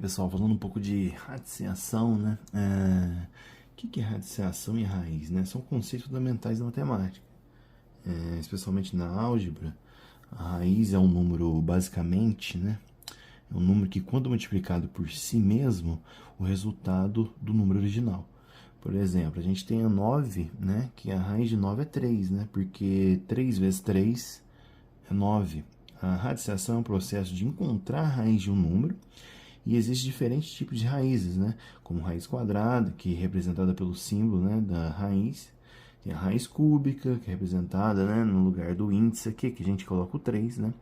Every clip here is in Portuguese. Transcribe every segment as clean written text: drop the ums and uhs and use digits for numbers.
pessoal, falando um pouco de radiciação, né? O que é radiciação e raiz, né? São conceitos fundamentais da matemática. Especialmente na álgebra, a raiz é um número, basicamente, né? É um número que, quando multiplicado por si mesmo, o resultado do número original. Por exemplo, a gente tem a 9, né? Que a raiz de 9 é 3, né? Porque 3 vezes 3 é 9. A radiciação é um processo de encontrar a raiz de um número. E existem diferentes tipos de raízes, né? Como raiz quadrada, que é representada pelo símbolo, né, da raiz. Tem a raiz cúbica, que é representada, né, no lugar do índice aqui, que a gente coloca o 3, né?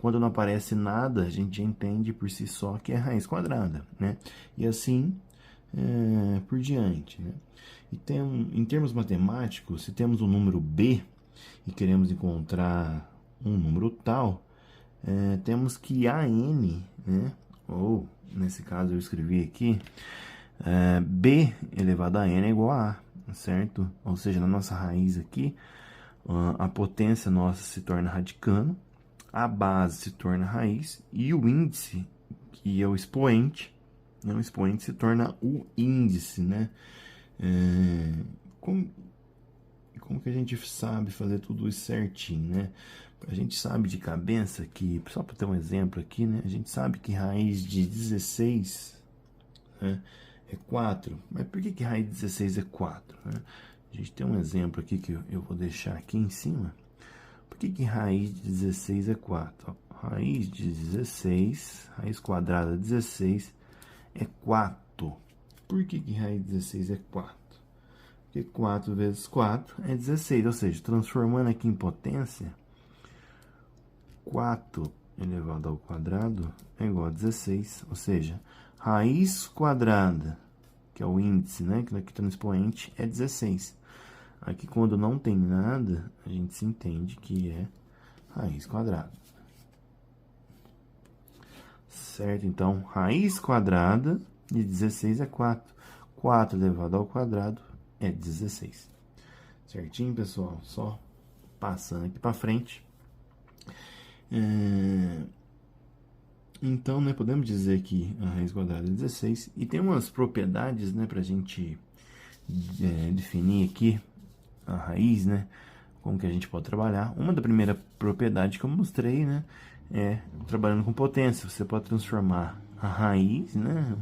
Quando não aparece nada, a gente já entende por si só que é raiz quadrada, né? E assim por diante, né? E em termos matemáticos, se temos um número b e queremos encontrar um número tal, temos que AN, né, ou nesse caso eu escrevi aqui, b elevado a n é igual a certo? Ou seja, na nossa raiz aqui, a potência nossa se torna radicando, a base se torna raiz e o índice, que é o expoente se torna o índice, né? Como que a gente sabe fazer tudo isso certinho, né? A gente sabe de cabeça que, só para ter um exemplo aqui, né? A gente sabe que raiz de 16, né, é 4. Mas por que raiz de 16 é 4? Né? A gente tem um exemplo aqui que eu vou deixar aqui em cima. Por que raiz de 16 é 4? Ó, raiz de 16, raiz quadrada de 16 é 4. Por que raiz de 16 é 4? Porque 4 vezes 4 é 16, ou seja, transformando aqui em potência, 4 elevado ao quadrado é igual a 16, ou seja, raiz quadrada, que é o índice, né, que aqui está no expoente, é 16. Aqui, quando não tem nada, a gente se entende que é raiz quadrada. Certo? Então, raiz quadrada de 16 é 4. 4 elevado ao quadrado é 16. Certinho, pessoal? Só passando aqui para frente. Então, né, podemos dizer que a raiz quadrada é 16. E tem umas propriedades, né, para a gente definir aqui a raiz, né? Como que a gente pode trabalhar. Uma da primeira propriedade que eu mostrei, né, é trabalhando com potência. Você pode transformar a raiz, né,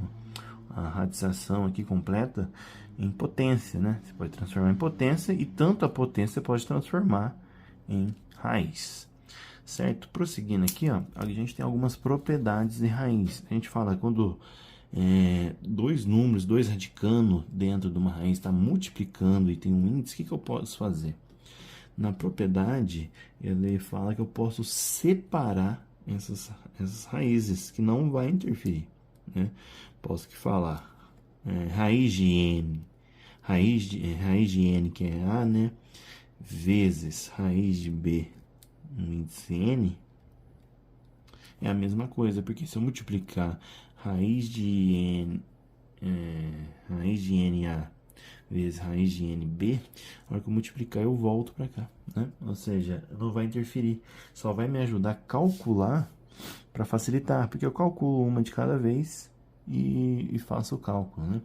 a radiciação aqui completa, em potência, né? Você pode transformar em potência e tanto a potência pode transformar em raiz. Certo? Prosseguindo aqui, ó, a gente tem algumas propriedades de raiz. A gente fala quando dois números, dois radicanos dentro de uma raiz está multiplicando e tem um índice, o que eu posso fazer? Na propriedade, ele fala que eu posso separar essas raízes, que não vai interferir, né? Posso que falar raiz de n, raiz de n, que é a, né, vezes raiz de b, no índice n, é a mesma coisa, porque se eu multiplicar raiz de NA vezes raiz de NB, na hora que eu multiplicar eu volto para cá, né? Ou seja, não vai interferir, só vai me ajudar a calcular para facilitar, porque eu calculo uma de cada vez e faço o cálculo, né?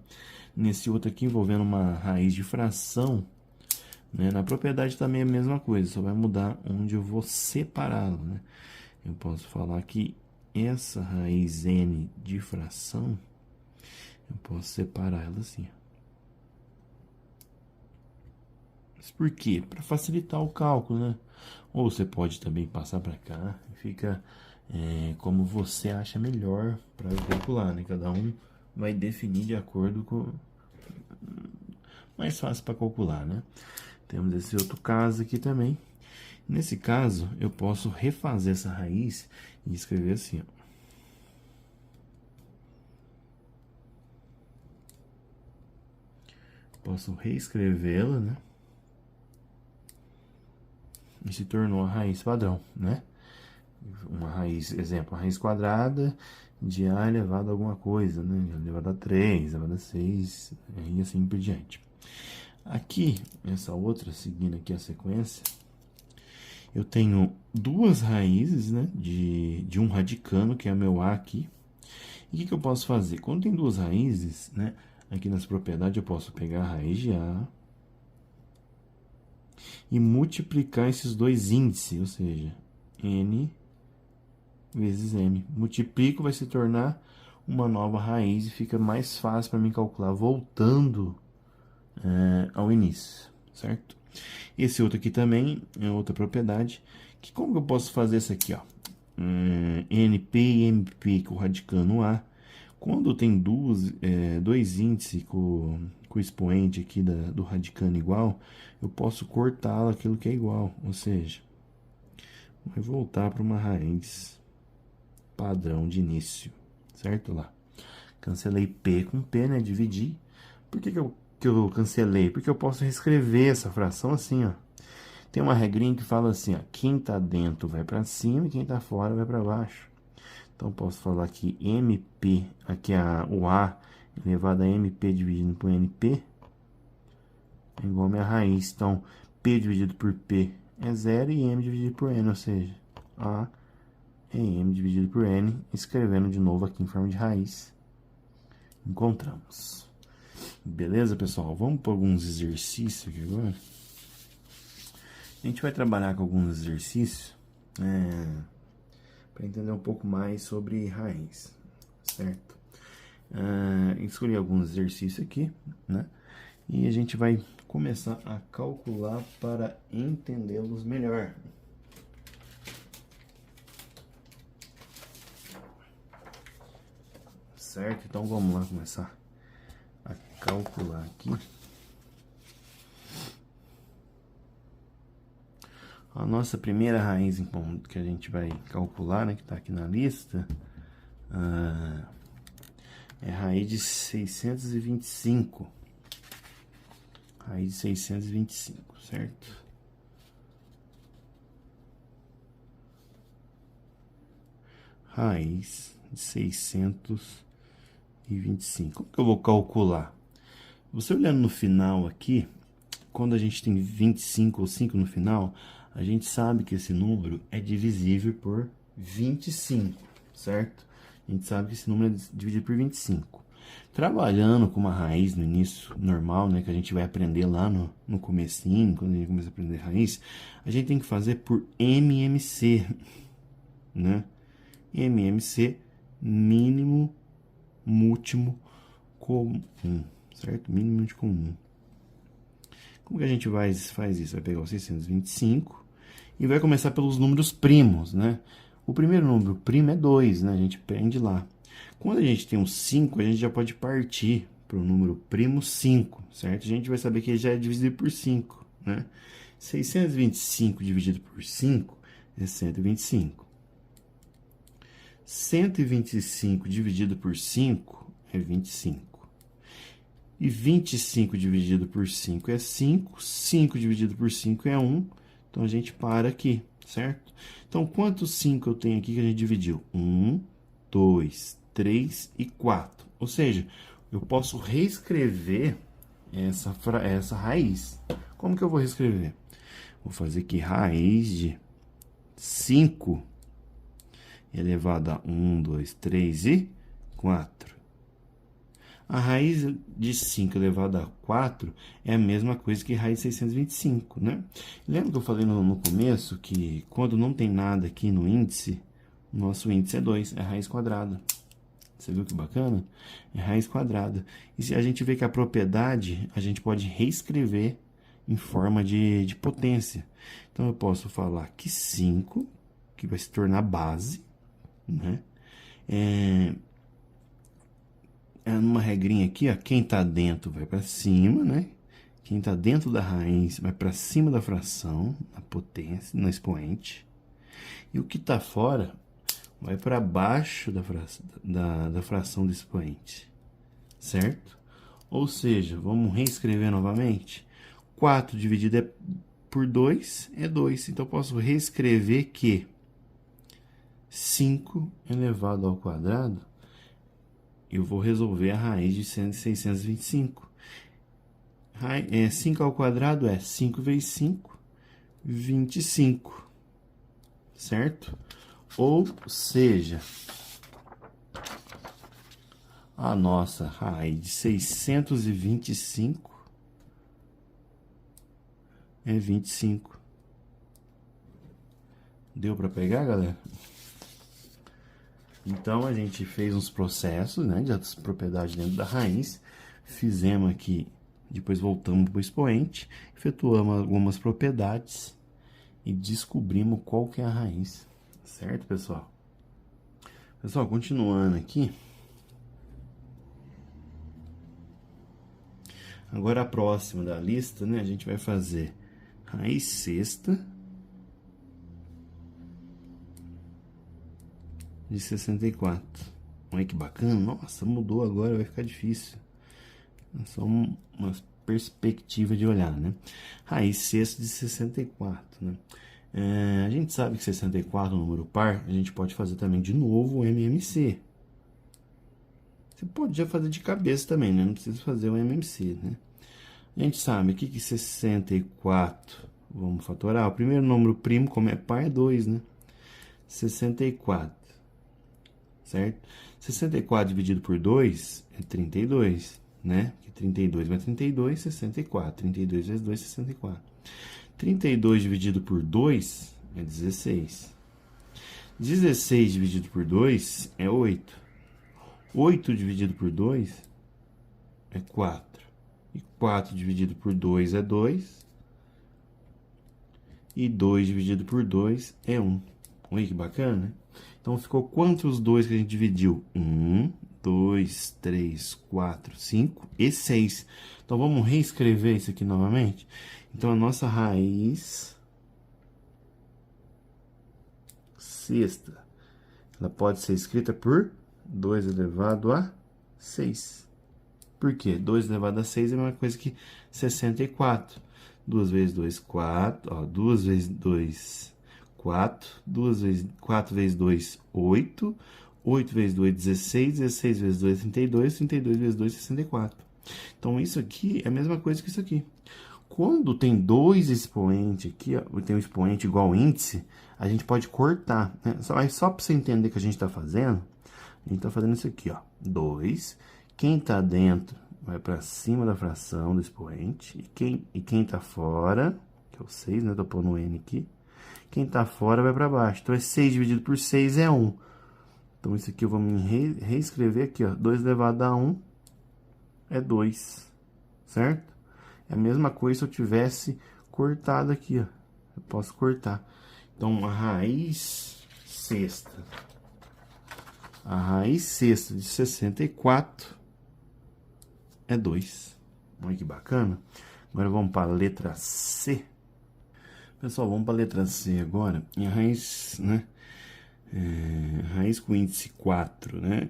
Nesse outro aqui, envolvendo uma raiz de fração, né? Na propriedade também é a mesma coisa, só vai mudar onde eu vou separá-lo, né? Eu posso falar que essa raiz n de fração, eu posso separar ela assim. Mas por quê? Para facilitar o cálculo, né? Ou você pode também passar para cá, fica como você acha melhor para calcular, né? Cada um vai definir de acordo com mais fácil para calcular, né? Temos esse outro caso aqui também. Nesse caso, eu posso refazer essa raiz e escrever assim, ó. Posso reescrevê-la, né? E se tornou a raiz padrão, né? Uma raiz, exemplo, a raiz quadrada de a elevado a alguma coisa, né? Elevado a 3, elevado a 6, e assim por diante. Aqui, essa outra, seguindo aqui a sequência, eu tenho duas raízes, né, de um radicano, que é o meu A aqui, E o que eu posso fazer? Quando tem duas raízes, né? Aqui nas propriedades eu posso pegar a raiz de A e multiplicar esses dois índices, ou seja, N vezes M. Multiplico, vai se tornar uma nova raiz e fica mais fácil para mim calcular voltando ao início, certo? Esse outro aqui também é outra propriedade, que como que eu posso fazer isso aqui, ó? NP e MP com o radicando A. Quando tem dois índices com o expoente aqui do radicando igual, eu posso cortá-lo aquilo que é igual, ou seja, vai voltar para uma raiz padrão de início, certo? Lá. Cancelei P com P, né? Dividir. Por que eu cancelei? Porque eu posso reescrever essa fração assim, ó. Tem uma regrinha que fala assim, ó. Quem tá dentro vai para cima e quem tá fora vai para baixo. Então, posso falar que MP, aqui o A elevado a MP dividido por NP é igual a minha raiz. Então, P dividido por P é 0 e M dividido por N, ou seja, A é M dividido por N. Escrevendo de novo aqui em forma de raiz, encontramos. Beleza, pessoal? Vamos para alguns exercícios aqui agora. A gente vai trabalhar com alguns exercícios para entender um pouco mais sobre raiz, certo? Escolhi alguns exercícios aqui, né? E a gente vai começar a calcular para entendê-los melhor. Certo? Então vamos lá começar a calcular aqui. A nossa primeira raiz então, que a gente vai calcular, né, que está aqui na lista, é a raiz de 625. Raiz de 625, certo? Raiz de 625. Como que eu vou calcular? Você olhando no final aqui, quando a gente tem 25 ou 5 no final, a gente sabe que esse número é divisível por 25, certo? A gente sabe que esse número é dividido por 25. Trabalhando com uma raiz no início normal, né, que a gente vai aprender lá no comecinho, quando a gente começa a aprender raiz, a gente tem que fazer por MMC, né? MMC, mínimo múltiplo comum, certo? Mínimo múltiplo comum. Como que a gente faz isso? Vai pegar o 625 e vai começar pelos números primos, né? O primeiro número primo é 2, né? A gente prende lá. Quando a gente tem um 5, a gente já pode partir para o número primo 5, certo? A gente vai saber que ele já é dividido por 5, né? 625 dividido por 5 é 125. 125 dividido por 5 é 25. E 25 dividido por 5 é 5. 5 dividido por 5 é 1. Então, a gente para aqui, certo? Então, quantos 5 eu tenho aqui que a gente dividiu? 1, 2, 3 e 4. Ou seja, eu posso reescrever essa raiz. Como que eu vou reescrever? Vou fazer aqui raiz de 5 elevado a 1, 2, 3 e 4. A raiz de 5 elevado a 4 é a mesma coisa que raiz de 625, né? Lembra que eu falei no começo que quando não tem nada aqui no índice, o nosso índice é 2, é raiz quadrada. Você viu que bacana? É raiz quadrada. E se a gente vê que a propriedade, a gente pode reescrever em forma de potência. Então, eu posso falar que 5, que vai se tornar base, né? Numa regrinha aqui, ó, quem está dentro vai para cima, né? Quem está dentro da raiz vai para cima da fração, na potência, no expoente. E o que está fora vai para baixo da fração do expoente, certo? Ou seja, vamos reescrever novamente. 4 dividido por 2 é 2. Então, eu posso reescrever que 5 elevado ao quadrado, eu vou resolver a raiz de 625. 5 ao quadrado é 5 vezes 5, 25, certo? Ou seja, A nossa raiz de 625 é 25. Deu para pegar, galera? Então, a gente fez uns processos, né, de outras propriedades dentro da raiz. Fizemos aqui, depois voltamos para o expoente, efetuamos algumas propriedades e descobrimos qual que é a raiz. Certo, pessoal? Pessoal, continuando aqui. Agora, a próxima da lista, né, a gente vai fazer raiz sexta de 64. Olha que bacana. Nossa, mudou agora, vai ficar difícil. É só uma perspectiva de olhar, né? Raiz sexta de 64, né? A gente sabe que 64 é um número par, a gente pode fazer também de novo o MMC. Você pode já fazer de cabeça também, né? Não precisa fazer o MMC, né? A gente sabe aqui que 64, vamos fatorar. O primeiro número primo, como é par, é 2, né? 64, certo? 64 dividido por 2 é 32, né? 32 mais 32, 64. 32 vezes 2, 64. 32 dividido por 2 é 16. 16 dividido por 2 é 8. 8 dividido por 2 é 4. E 4 dividido por 2 é 2. E 2 dividido por 2 é 1. Olha que bacana, né? Então, ficou quantos 2 que a gente dividiu? 1, 2, 3, 4, 5 e 6. Então, vamos reescrever isso aqui novamente? Então, a nossa raiz sexta, ela pode ser escrita por 2 elevado a 6. Por quê? 2 elevado a 6 é a mesma coisa que 64. 2 vezes 2, 4. Ó, 2 vezes 2, 4. 4 vezes 2, 8. 8 vezes 2, 16. 16 vezes 2, 32. 32 vezes 2, 64. Então, isso aqui é a mesma coisa que isso aqui. Quando tem dois expoentes aqui, ó, tem um expoente igual ao índice, a gente pode cortar, né? Só para você entender o que a gente está fazendo, a gente está fazendo isso aqui, ó. 2. Quem está dentro vai para cima da fração do expoente. E quem está fora, que é o 6, né? Estou pondo o N aqui. Quem está fora vai para baixo. Então, é 6 dividido por 6 é 1. Então, isso aqui eu vou me reescrever aqui, ó. 2 elevado a 1 é 2, certo? É a mesma coisa se eu tivesse cortado aqui, ó. Eu posso cortar. Então, a raiz sexta. A raiz sexta de 64 é 2. Olha que bacana. Agora vamos para a letra C. Pessoal, vamos para a letra C agora. E a raiz, né? Raiz com índice 4, né?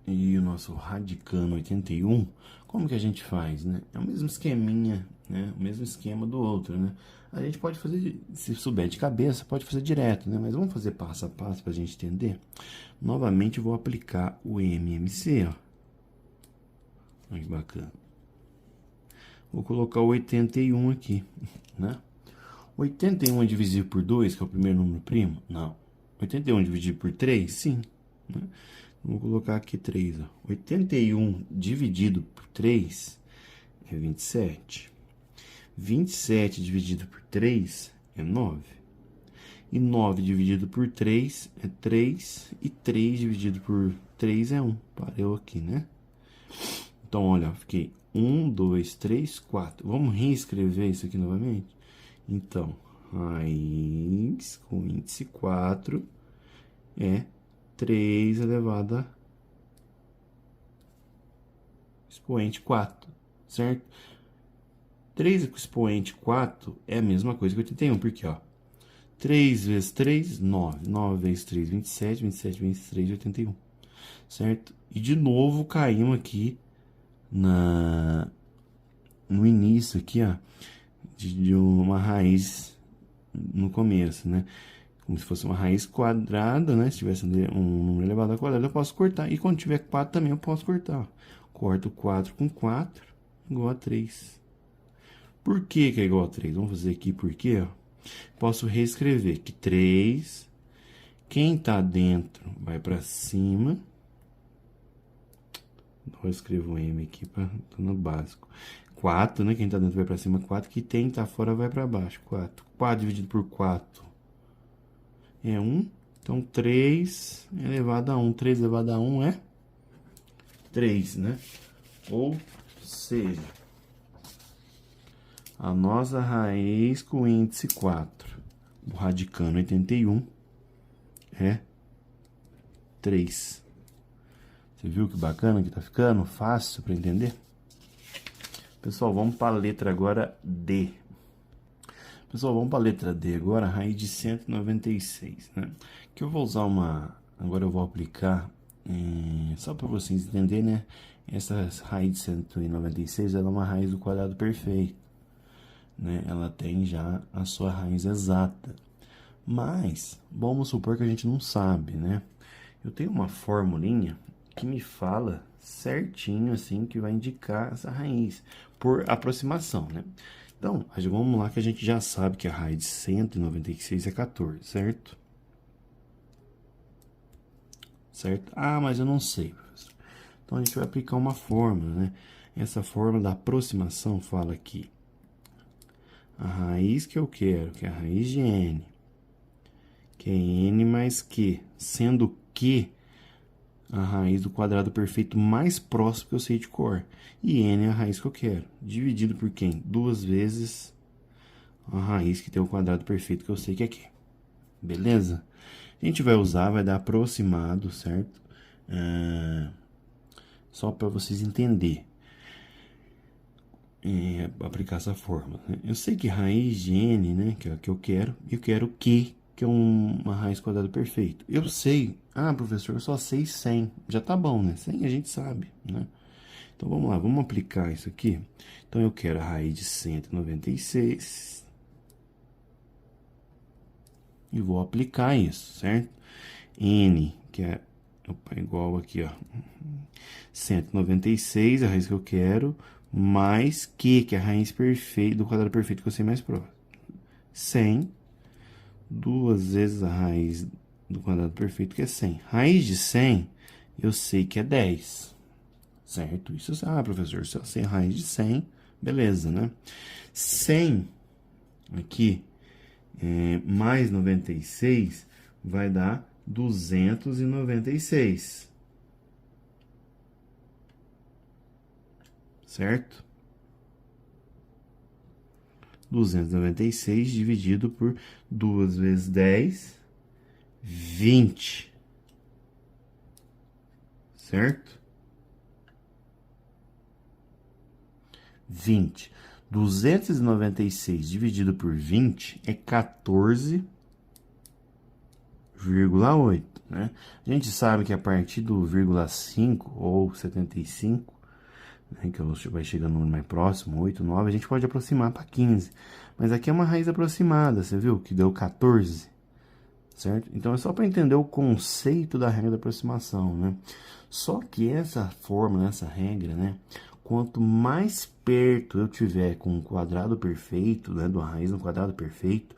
E o nosso radicano 81, como que a gente faz, né? É o mesmo esqueminha, né? O mesmo esquema do outro, né? A gente pode fazer, se souber de cabeça, pode fazer direto, né? Mas vamos fazer passo a passo para a gente entender. Novamente, eu vou aplicar o MMC, ó. Olha que bacana. Vou colocar o 81 aqui, né? 81 é divisível por 2, que é o primeiro número primo? Não. 81 é dividido por 3? Sim. Né? Vou colocar aqui 3, ó. 81 dividido por 3 é 27. 27 dividido por 3 é 9. E 9 dividido por 3 é 3. E 3 dividido por 3 é 1. Parou aqui, né? Então, olha, fiquei 1, 2, 3, 4. Vamos reescrever isso aqui novamente? Então, raiz com índice 4 é 3 elevado a expoente 4, certo? 3 com expoente 4 é a mesma coisa que 81, porque, ó, 3 vezes 3, 9. 9 vezes 3, 27. 27 vezes 3, 81, certo? E, de novo, caímos aqui no início aqui, ó, de uma raiz no começo, né? Como se fosse uma raiz quadrada, né? Se tivesse um número elevado ao quadrado, eu posso cortar. E quando tiver 4 também eu posso cortar. Corto 4 com 4, igual a 3. Por que que é igual a 3? Vamos fazer aqui por quê, ó. Posso reescrever que 3, quem tá dentro vai para cima. Eu escrevo M aqui para no básico. 4, né? Quem tá dentro vai para cima, 4. Que tem, tá fora, vai para baixo. 4. 4 dividido por 4 é 1. Então, 3 elevado a 1. 3 elevado a 1 é 3, né? Ou seja, a nossa raiz com índice 4, o radicando 81, é 3. Você viu que bacana que tá ficando? Fácil para entender? Pessoal, vamos para a letra agora D. Pessoal, vamos para a letra D agora, raiz de 196, né? Que eu vou usar uma... Agora eu vou aplicar, só para vocês entenderem, né? Essa raiz de 196, ela é uma raiz do quadrado perfeito, né? Ela tem já a sua raiz exata. Mas, vamos supor que a gente não sabe, né? Eu tenho uma formulinha que me fala certinho, assim, que vai indicar essa raiz, por aproximação, né? Então, vamos lá que a gente já sabe que a raiz de 196 é 14, certo? Certo? Ah, mas eu não sei, professor. Então, a gente vai aplicar uma fórmula, né? Essa fórmula da aproximação fala que a raiz que eu quero, que é a raiz de n, que é n mais q, sendo que a raiz do quadrado perfeito mais próximo que eu sei de cor. E n é a raiz que eu quero. Dividido por quem? 2 vezes a raiz que tem o quadrado perfeito que eu sei que é q. Beleza? A gente vai usar, vai dar aproximado, certo? Só para vocês entenderem. Aplicar essa fórmula, né? Eu sei que raiz de n, né, que é a que eu quero q, que é uma raiz quadrada perfeito. Eu sei, professor, eu só sei 100, já tá bom, né? 100 a gente sabe, né? Então, vamos lá, vamos aplicar isso aqui. Então, eu quero a raiz de 196 e vou aplicar isso, certo? N, que é igual aqui, ó, 196, a raiz que eu quero, mais Q, que é a raiz perfeita, do quadrado perfeito que eu sei mais próximo. 100, 2 vezes a raiz do quadrado perfeito, que é 100. Raiz de 100, eu sei que é 10, certo? Isso, professor, se eu sei a raiz de 100, beleza, né? 100 aqui, mais 96, vai dar 296. Certo? 296 dividido por 2 vezes 10, 20. Certo? 20. 296 dividido por 20 é 14,8, né? A gente sabe que a partir do 0,5 ou 75, né, que vai chegando no número mais próximo, 8, 9, a gente pode aproximar para 15. Mas aqui é uma raiz aproximada, você viu? Que deu 14, certo? Então, é só para entender o conceito da regra da aproximação, né? Só que essa fórmula, essa regra, né? Quanto mais perto eu tiver com um quadrado perfeito, né, da raiz no quadrado perfeito,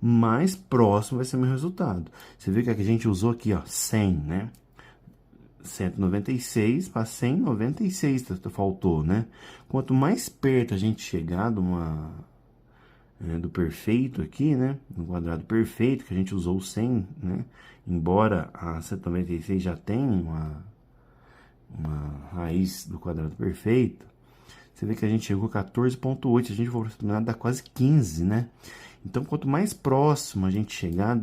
mais próximo vai ser o meu resultado. Você vê que a gente usou aqui, ó, 100, né? 196 para 196 faltou, né? Quanto mais perto a gente chegar do perfeito aqui, né? No quadrado perfeito, que a gente usou 100, né? Embora a 196 já tenha uma raiz do quadrado perfeito, você vê que a gente chegou a 14,8, a gente for aproximado, dá quase 15, né? Então, quanto mais próximo a gente chegar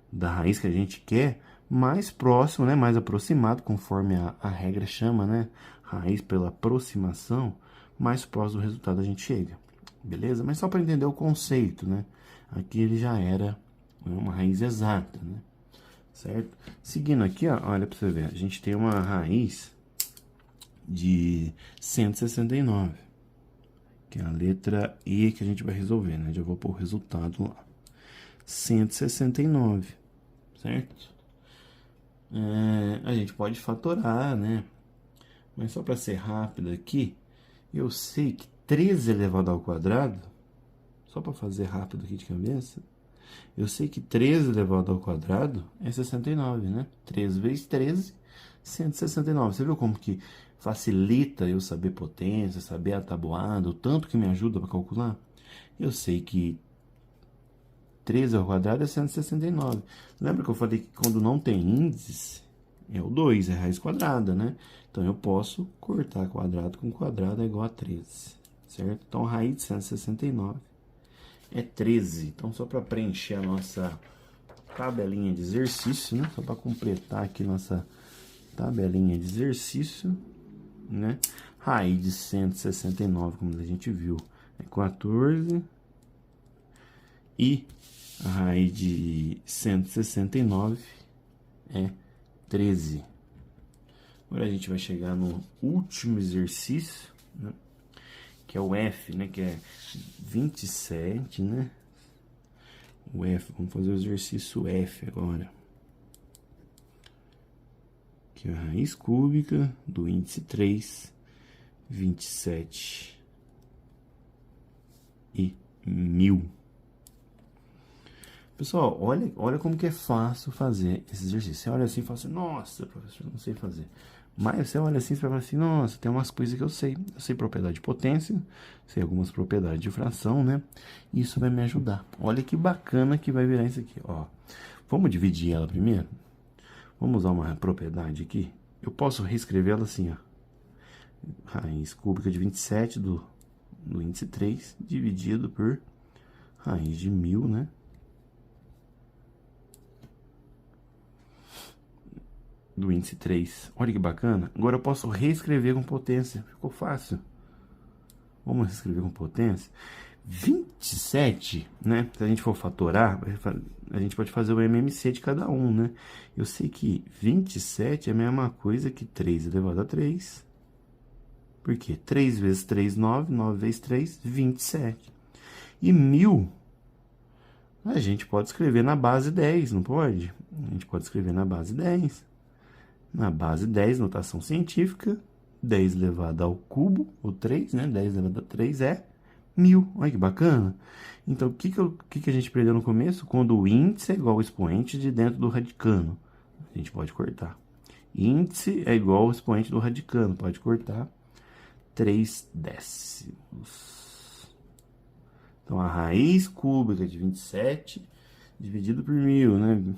da raiz que a gente quer, mais próximo, né? Mais aproximado, conforme a regra chama, né? Raiz pela aproximação, mais próximo do resultado a gente chega. Beleza? Mas só para entender o conceito, né? Aqui ele já era uma raiz exata, né? Certo? Seguindo aqui, ó, olha para você ver, a gente tem uma raiz de 169, que é a letra E que a gente vai resolver, né? Já vou pôr o resultado lá. 169, certo? A gente pode fatorar, né? Mas só para ser rápido aqui, eu sei que 13 elevado ao quadrado, só para fazer rápido aqui de cabeça, Eu sei que 13 elevado ao quadrado é 69, né? 13 vezes 13, 169. Você viu como que facilita eu saber potência, saber a tabuada, o tanto que me ajuda para calcular? Eu sei que 13 ao quadrado é 169. Lembra que eu falei que quando não tem índices, é o 2, é raiz quadrada, né? Então, eu posso cortar quadrado com quadrado é igual a 13, certo? Então, raiz de 169 é 13. Então, só para preencher a nossa tabelinha de exercício, né? Só para completar aqui nossa tabelinha de exercício, né? Raiz de 169, como a gente viu, é 14. E a raiz de 169 é 13. Agora a gente vai chegar no último exercício, né? Que é o F, né? Que é 27, né? O F, vamos fazer o exercício F agora. Que é a raiz cúbica do índice 3, 27 e 1000. Pessoal, olha como que é fácil fazer esse exercício. Você olha assim e fala assim, nossa, professor, não sei fazer. Mas você olha assim e fala assim, nossa, tem umas coisas que eu sei. Eu sei propriedade de potência, sei algumas propriedades de fração, né? Isso vai me ajudar. Olha que bacana que vai virar isso aqui, ó. Vamos dividir ela primeiro? Vamos usar uma propriedade aqui. Eu posso reescrever ela assim, ó. Raiz cúbica de 27 do índice 3 dividido por raiz de 1000, né? Do índice 3. Olha que bacana. Agora eu posso reescrever com potência. Ficou fácil. Vamos reescrever com potência. 27, né? Se a gente for fatorar, a gente pode fazer o MMC de cada um, né? Eu sei que 27 é a mesma coisa que 3 elevado a 3. Por quê? 3 vezes 3, 9. 9 vezes 3, 27. E 1000, a gente pode escrever na base 10, não pode? A gente pode escrever na base 10. Na base 10, notação científica, 10 elevado ao cubo, ou 3, né? 10 elevado a 3 é 1000. Olha que bacana. Então, o que a gente aprendeu no começo? Quando o índice é igual ao expoente de dentro do radicano. A gente pode cortar. Índice é igual ao expoente do radicano. Pode cortar 3 décimos. Então, a raiz cúbica de 27 dividido por 1000, né?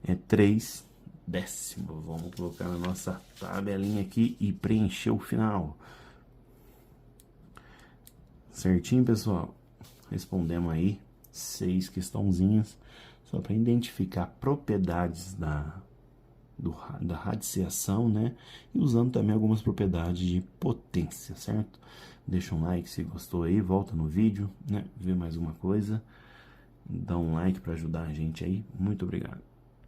É 3 décimo. Vamos colocar na nossa tabelinha aqui e preencher o final. Certinho, pessoal? Respondemos aí 6 questãozinhas só para identificar propriedades da radiciação, né? E usando também algumas propriedades de potência, certo? Deixa um like se gostou aí, volta no vídeo, né? Vê mais uma coisa, dá um like para ajudar a gente aí. Muito obrigado.